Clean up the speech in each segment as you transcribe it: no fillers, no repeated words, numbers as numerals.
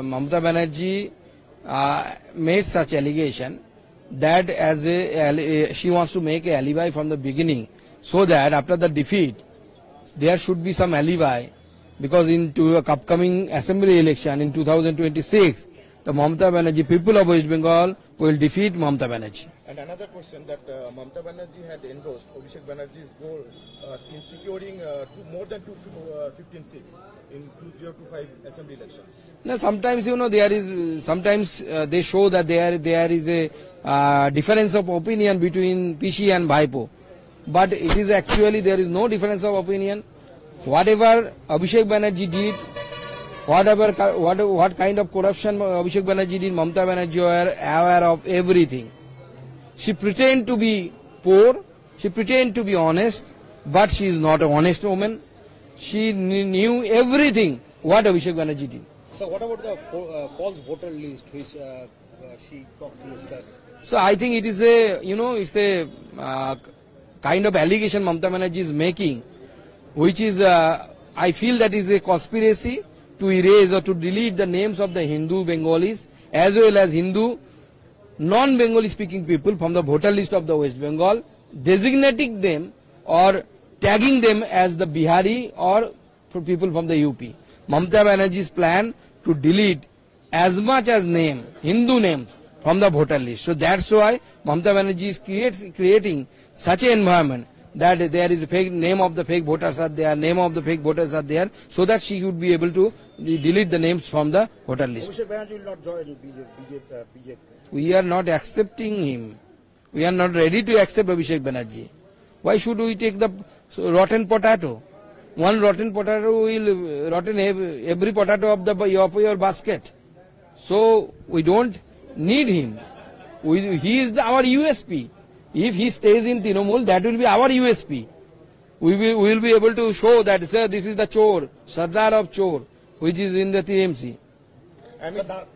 Mamata Banerjee made such allegation that she wants to make a alibi from the beginning, so that after the defeat there should be some alibi, because in upcoming assembly election in 2026 the Mamata Banerjee, people of West Bengal will defeat Mamata Banerjee. And another question, that Mamata Banerjee had endorsed Abhishek Banerjee's goal in securing more than 215 seats in 2025 assembly elections. Now, sometimes there is they show that there is a difference of opinion between PC and Bhaipo, but it is actually there is no difference of opinion. Whatever Abhishek Banerjee did, what kind of corruption Abhishek Banerjee did, Mamata Banerjee were aware of everything. She pretend to be poor, she pretend to be honest, but she is not an honest woman. She knew everything what Abhishek Banerjee did. So what about the false voter list which she talked yesterday? So I think it is it's a kind of allegation Mamata Banerjee is making, which is I feel that is a conspiracy to erase or to delete the names of the Hindu Bengalis as well as Hindu non-Bengali speaking people from the voter list of the West Bengal, designating them or tagging them as the Bihari or people from the UP. Mamata Banerjee's plan to delete as much as Hindu names from the voter list. So that's why Mamata Banerjee is creating such an environment that there is a fake name of the fake voters are there, so that she would be able to delete the names from the voter list. Abhishek Banerjee will not join BJP. We are not accepting him. We are not ready to accept Abhishek Banerjee. Why should we take the rotten potato? One rotten potato will rotten every potato of your basket. So we don't need him. He is our USP. If he stays in Trinamool, that will be our USP. We will be able to show that, sir, this is the Chor, Sardar of Chor, which is in the TMC. And the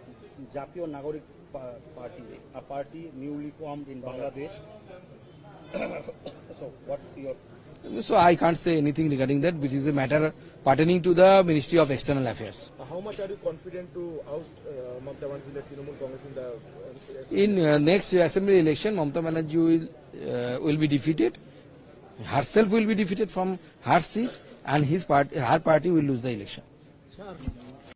Jatiyo Nagorik Party, a party newly formed in Bangladesh. So what's your... So I can't say anything regarding that, which is a matter pertaining to the Ministry of External Affairs. How much are you confident to oust Mamata Banerjee and Trinamool Congress in the... In next assembly election, Mamata Banerjee will be defeated. Herself will be defeated from her seat, and her party will lose the election. Sure.